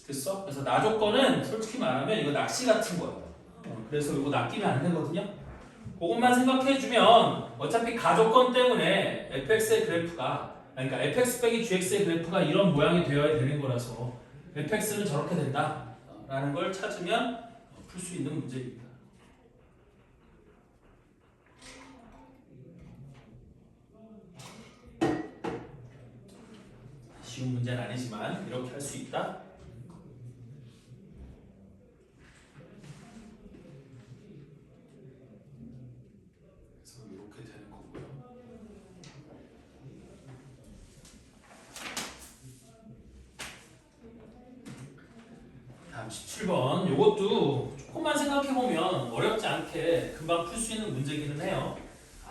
됐어? 그래서 나조건은 솔직히 말하면 이거 낚시 같은 거예요. 그래서 이거 낚이면 안 되거든요. 그것만 생각해주면 어차피 가조건 때문에 fx의 그래프가 그러니까 fx 빼기 gx의 그래프가 이런 모양이 되어야 되는 거라서 fx는 저렇게 된다 라는 걸 찾으면 풀 수 있는 문제입니다. 쉬운 문제는 아니지만 이렇게 할 수 있다. 17번. 요것도 조금만 생각해보면 어렵지 않게 금방 풀 수 있는 문제기는 해요.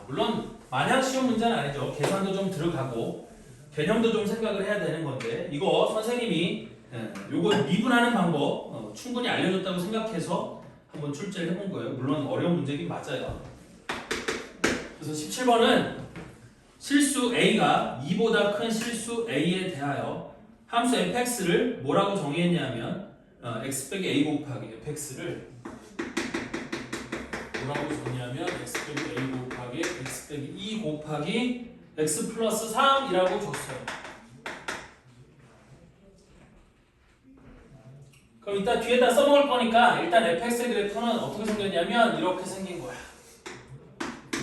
물론 마냥 쉬운 문제는 아니죠. 계산도 좀 들어가고 개념도 좀 생각을 해야 되는 건데 이거 선생님이 요거 미분하는 방법 충분히 알려줬다고 생각해서 한번 출제를 해본 거예요. 물론 어려운 문제긴 맞아요. 그래서 17번은 실수 A가 2보다 큰 실수 A에 대하여 함수 fx를 뭐라고 정의했냐면 x 빼기 a 곱하기 fx를 뭐라고 정의하면 x 빼기 a 곱하기 x 빼기 2 곱하기 x 플러스 3이라고 줬어요. 그럼 이따 뒤에다 써먹을 거니까 일단 fx의 그래프는 어떻게 생겼냐면 이렇게 생긴 거야.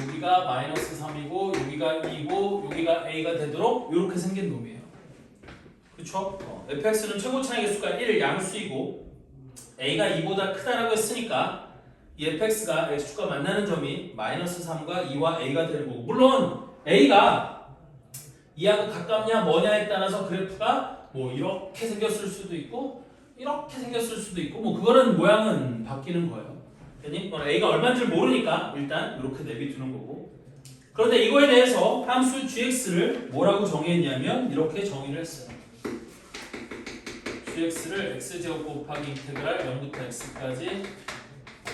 여기가 마이너스 3이고 여기가 2고 여기가 a가 되도록 이렇게 생긴 놈이에요. 그쵸? fx는 최고 차이 개수가 1 양수이고 a가 2보다 크다라고 했으니까 이 fx가 x축과 만나는 점이 마이너스 3과 2와 a가 되는 거고 물론 a가 2하고 가깝냐 뭐냐에 따라서 그래프가 뭐 이렇게 생겼을 수도 있고 이렇게 생겼을 수도 있고 뭐 그거는 모양은 바뀌는 거예요. 되니? a가 얼마인 줄 모르니까 일단 이렇게 내비두는 거고 그런데 이거에 대해서 함수 gx를 뭐라고 정의했냐면 이렇게 정의를 했어요. gx를 x제곱 곱하기 인테그랄 0부터 x까지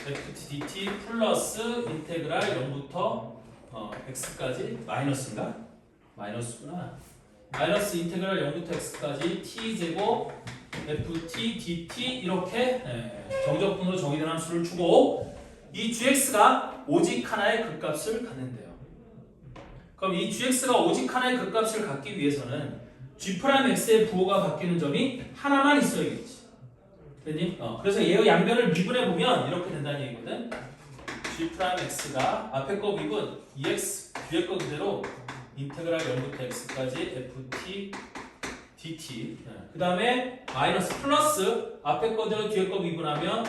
ft dt 플러스 인테그랄 0부터 x까지 마이너스인가? 마이너스구나. 마이너스 인테그랄 0부터 x까지 t제곱 ft dt 이렇게 정적분으로 정의된 함수를 주고 이 gx가 오직 하나의 극값을 갖는데요. 그럼 이 gx가 오직 하나의 극값을 갖기 위해서는 g'x의 부호가 바뀌는 점이 하나만 있어야겠지. 됐니? 그래서 얘의 양변을 미분해보면 이렇게 된다는 얘기거든. g'x가 앞에 거 미분 2x 뒤에 거 그대로 인테그랄 0부터 x까지 ft dt 그 다음에 마이너스 플러스 앞에 거대로 뒤에 거 미분하면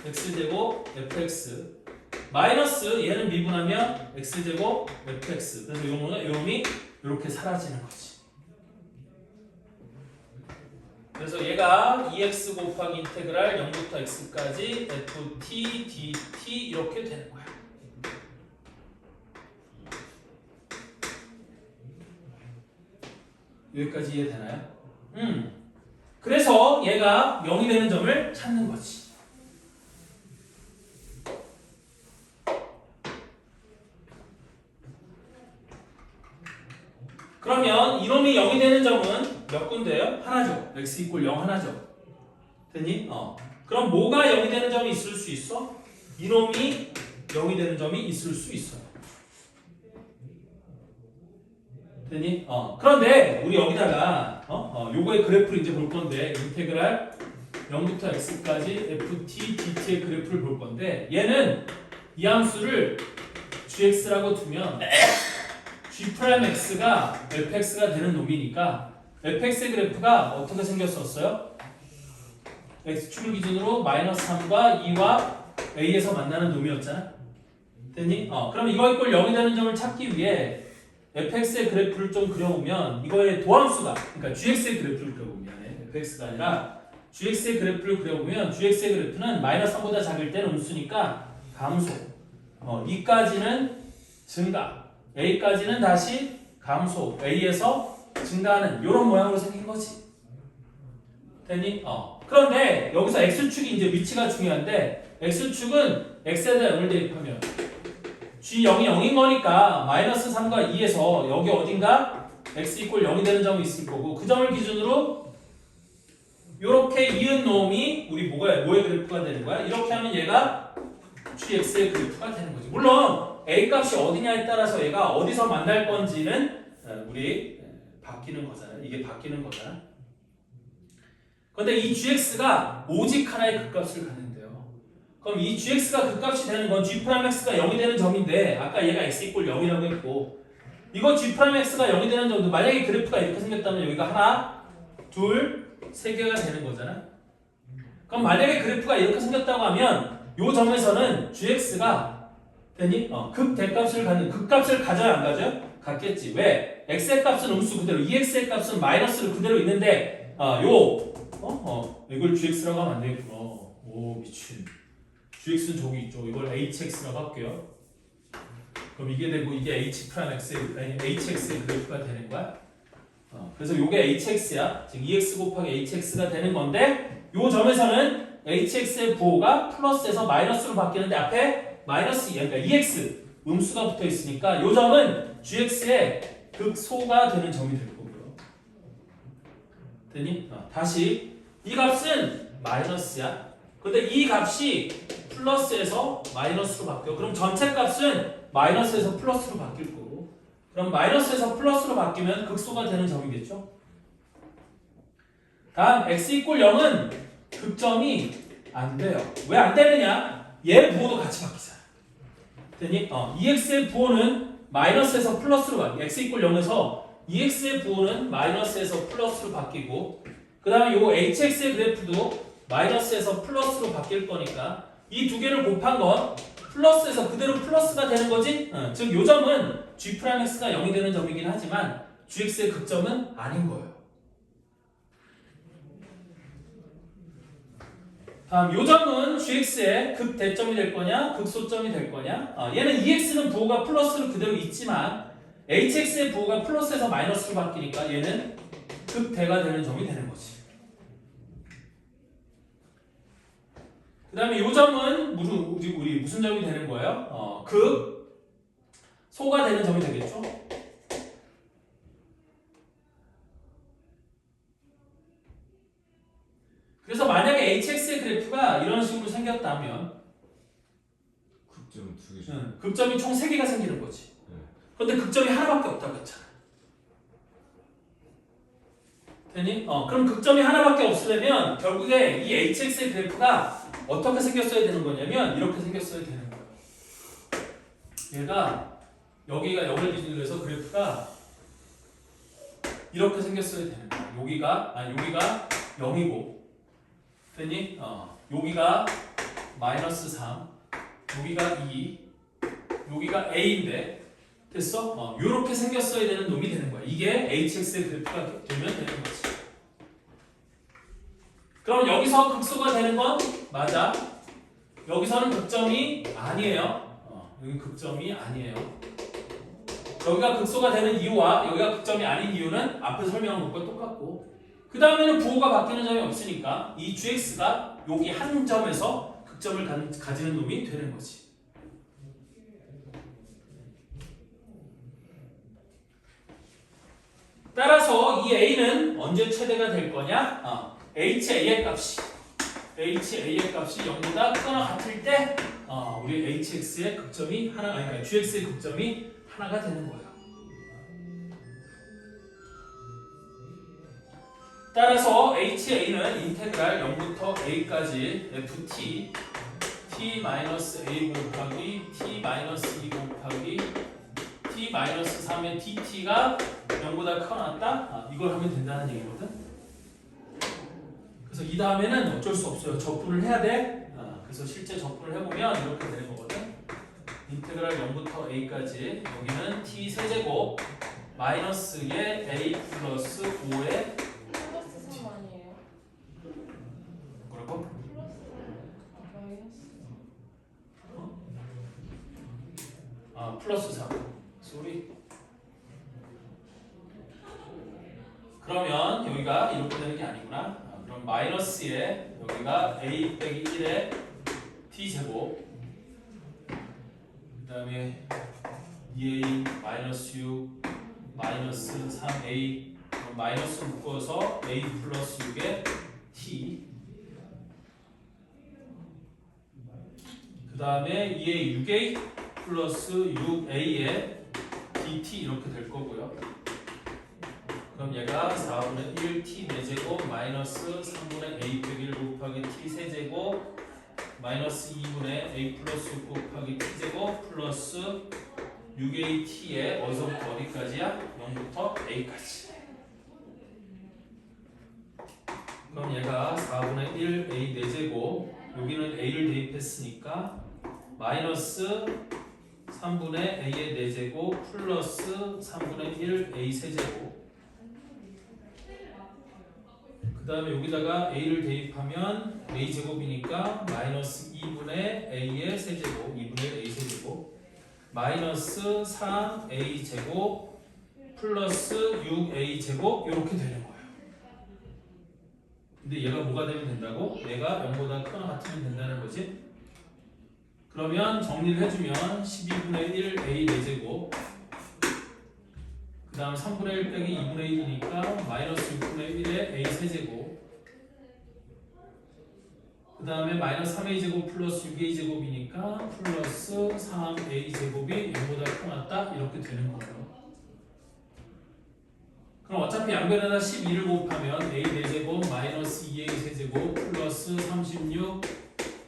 x제곱 fx 마이너스 얘는 미분하면 x제곱 fx 그래서 요놈이 이렇게 사라지는 거지. 그래서 얘가 2x 곱하기 인테그랄 0부터 x까지 ft dt 이렇게 되는 거야. 여기까지 이해되나요? 그래서 얘가 0이 되는 점을 찾는 거지. 그러면 이놈이 0이 되는 점은 몇 군데예요? 하나죠. x 이퀄 0 하나죠. 됐니? 그럼 뭐가 0이 되는 점이 있을 수 있어? 이놈이 0이 되는 점이 있을 수 있어요. 됐니? 그런데 우리 여기다가 요거의 그래프를 이제 볼 건데 인테그랄 0부터 x까지 ft dt의 그래프를 볼 건데 얘는 이 함수를 gx라고 두면 g'x가 fx가 되는 놈이니까 fx의 그래프가 어떻게 생겼었어요? x축을 기준으로 마이너스 3과 2와 a에서 만나는 놈이었잖아. 됐니? 그럼 이거 이꼴 0이 되는 점을 찾기 위해 fx의 그래프를 좀 그려보면 이거의 도함수가 그러니까 gx의 그래프를 그려보면 fx가 아니라 gx의 그래프를 그려보면 gx의 그래프는 마이너스 3보다 작을 때는 음수니까 감소 2까지는 증가 a까지는 다시 감소 a에서 증가하는 이런 모양으로 생긴 거지. 됐니? 그런데 여기서 x축이 이제 위치가 중요한데 x축은 x에다 0을 대입하면 g0이 0인 거니까 마이너스 3과 2에서 여기 어딘가 x 이퀄 0이 되는 점이 있을 거고 그 점을 기준으로 이렇게 이은 놈이 우리 뭐의 그래프가 되는 거야? 이렇게 하면 얘가 gx의 그래프가 되는 거지. 물론 a 값이 어디냐에 따라서 얘가 어디서 만날 건지는 우리 바뀌는 거잖아. 이게 바뀌는 거잖아. 그런데 이 gx가 오직 하나의 극값을 갖는데요. 그럼 이 gx가 극값이 되는 건 g'x가 0이 되는 점인데 아까 얘가 x 이퀄 0이라고 했고 이거 g'x가 0이 되는 점도 만약에 그래프가 이렇게 생겼다면 여기가 하나, 둘, 세 개가 되는 거잖아. 그럼 만약에 그래프가 이렇게 생겼다고 하면 이 점에서는 gx가 되니? 극대값을 갖는 극값을 가져야 안 가져요? 갖겠지. 왜? x의 값은 음수 그대로 2x의 값은 마이너스를 그대로 있는데 요 이걸 gx라고 하면 안 되겠구나. 오 미친. gx는 저기 있죠. 이걸 hx라고 할게요. 그럼 이게 되고 이게 hx의 그래프가 되는 거야. 그래서 이게 hx야. 즉 2x 곱하기 hx가 되는 건데 요 점에서는 hx의 부호가 플러스에서 마이너스로 바뀌는데 앞에 마이너스 그러니까 2x 음수가 붙어 있으니까 요 점은 gx의 극소가 되는 점이 될 거고요. 되니? 다시 이 값은 마이너스야. 근데 이 값이 플러스에서 마이너스로 바뀌어. 그럼 전체 값은 마이너스에서 플러스로 바뀔 거고. 그럼 마이너스에서 플러스로 바뀌면 극소가 되는 점이겠죠? 다음 x = 0은 극점이 안 돼요. 왜 안 되느냐? 얘 부호도 같이 바뀌잖아. 되니? 2x의 부호는 마이너스에서 플러스로 바뀌고 x = 0에서 2x의 부호는 마이너스에서 플러스로 바뀌고 그 다음에 요 hx의 그래프도 마이너스에서 플러스로 바뀔 거니까 이 두 개를 곱한 건 플러스에서 그대로 플러스가 되는 거지? 즉 요 점은 g'x가 0이 되는 점이긴 하지만 gx의 극점은 아닌 거예요. 다음 요 점은 gx의 극대점이 될 거냐 극소점이 될 거냐 얘는 2x는 부호가 플러스로 그대로 있지만 hx의 부호가 플러스에서 마이너스로 바뀌니까 얘는 극대가 되는 점이 되는 거지. 그 다음에 요 점은 우리 무슨 점이 되는 거예요? 극소가 되는 점이 되겠죠? 그래서 만약에 hx의 그래프가 이런 식으로 생겼다면 극점 두 개죠. 극점이 총 3개가 생기는 거지. 그런데 극점이 하나밖에 없다고 했잖아. 되니? 그럼 극점이 하나밖에 없으려면 결국에 이 hx의 그래프가 어떻게 생겼어야 되는 거냐면 이렇게 생겼어야 되는 거예요. 얘가 여기가 0을 기준으로 해서 그래프가 이렇게 생겼어야 되는 거예요. 여기가 0이고 되니? 여기가 마이너스 3, 여기가 2, 여기가 a인데 됐어? 요렇게 생겼어야 되는 놈이 되는 거야. 이게 hx의 그래프가 되면 되는 거지. 그럼 여기서 극소가 되는 건 맞아. 여기서는 극점이 아니에요. 여기 극점이 아니에요. 여기가 극소가 되는 이유와 여기가 극점이 아닌 이유는 앞에 설명한 것과 똑같고 그 다음에는 부호가 바뀌는 점이 없으니까 이 gx가 여기 한 점에서 극점을 가지는 놈이 되는 거지. 따라서 이 a는 언제 최대가 될 거냐? ha의 값이 0보다 크거나 같을 때 우리 hx의 극점이 하나 아니 gx의 극점이 하나가 되는 거예요. 따라서 ha는 인테그랄 0부터 a까지 ft t-a 곱하기 t-2 곱하기 t-3의 dt가 0보다 크거나 같다? 이걸 하면 된다는 얘기거든. 그래서 이 다음에는 어쩔 수 없어요. 적분을 해야 돼. 그래서 실제 적분을 해보면 이렇게 되는 거거든. 인테그랄 0부터 a까지 여기는 t 세제곱 마이너스의 a 플러스 5의 플러스 3 아니에요? 뭐라고? 플러스 3. 쏘리. 그러면 여기가 이렇게 되는 게 아니구나. 그럼 마이너스에 여기가 a 빼기 1의 t제곱 그 다음에 2a 마이너스 6 마이너스 3a 마이너스 묶어서 a 플러스 6의 t 그 다음에 2a 6a 플러스 6a의 dt 이렇게 될 거고요. 그럼 얘가 4분의 1 t 4제곱 마이너스 3분의 a 빼기 1 곱하기 t 세제곱 마이너스 2분의 a 플러스 6 곱하기 t제곱 플러스 6at의 어디서부터 어디까지야? 0부터 a까지. 그럼 얘가 4분의 1 a 4제곱 여기는 a를 대입했으니까 마이너스 3분의 a의 4제곱 플러스 3분의 1 a 세제곱 그 다음에 여기다가 a를 대입하면 a제곱이니까 마이너스 2분의 a의 세제곱 2분의 a 세제곱 마이너스 3a제곱 플러스 6a제곱 이렇게 되는 거예요. 근데 얘가 뭐가 되면 된다고? 얘가 0보다 크거나 같으면 된다는 거지. 그러면 정리를 해주면 12분의 1 a 4제곱 그 다음 3분의 1 빼기 2분의 1이니까 마이너스 6분의 1에 a 세제곱 그 다음에 마이너스 3a제곱 플러스 6a제곱이니까 플러스 3a제곱이 0보다 크거나 이렇게 되는 거예요. 그럼 어차피 양변에다 12를 곱하면 a 4제곱 마이너스 2a 세제곱 플러스 36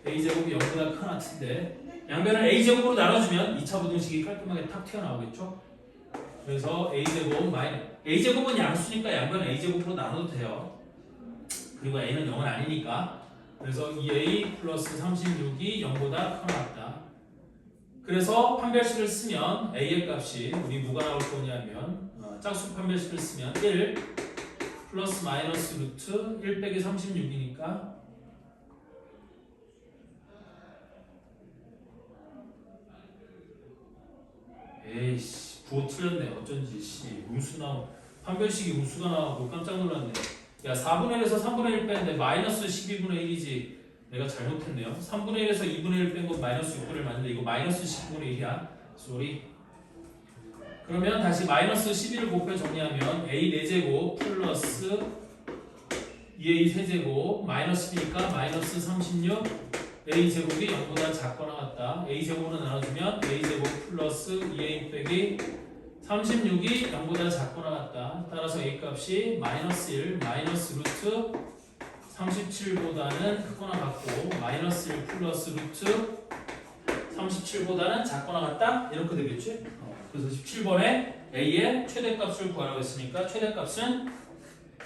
a제곱이 0보다 크거나 같은데 양변을 a제곱으로 나눠주면 2차 부등식이 깔끔하게 탁 튀어나오겠죠? 그래서 a제곱은 양수니까 양변 a제곱으로 나눠도 돼요. 그리고 a는 0은 아니니까 그래서 2a 플러스 36이 0보다 크거나 같다. 그래서 판별식을 쓰면 a의 값이 우리 뭐가 나올 거냐면 짝수 판별식을 쓰면 1 플러스 마이너스 루트 1 빼기 36이니까 에이씨 부호 틀렸네. 어쩐지 씨 음수 나오 판별식이 음수가 나오고 깜짝 놀랐네. 야 4분의 1에서 3분의 1 뺐는데 마이너스 12분의 1이지. 내가 잘못했네요. 3분의 1에서 2분의 1 뺀 건 마이너스 6분의 1 맞는데 이거 마이너스 10분의 1이야. 쏘리. 그러면 다시 마이너스 11을 곱해 정리하면 a 4제곱 플러스 2a 세제곱 마이너스 10이니까 마이너스 36 a제곱이 0보다 작거나 같다. a제곱으로 나눠주면 a제곱 플러스 2a 빼기 36이 0보다 작거나 같다. 따라서 a 값이 마이너스 1 마이너스 루트 37보다는 크거나 같고 마이너스 1 플러스 루트 37보다는 작거나 같다? 이렇게 되겠지? 그래서 17번에 a의 최대값을 구하라고 했으니까 최대값은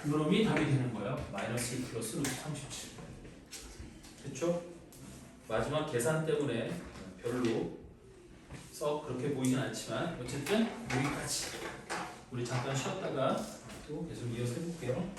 이놈이 답이 되는 거예요. 마이너스 1 플러스 루트 37 됐죠? 마지막 계산 때문에 별로 썩 그렇게 보이진 않지만 어쨌든 여기까지 우리 잠깐 쉬었다가 또 계속 이어서 해볼게요.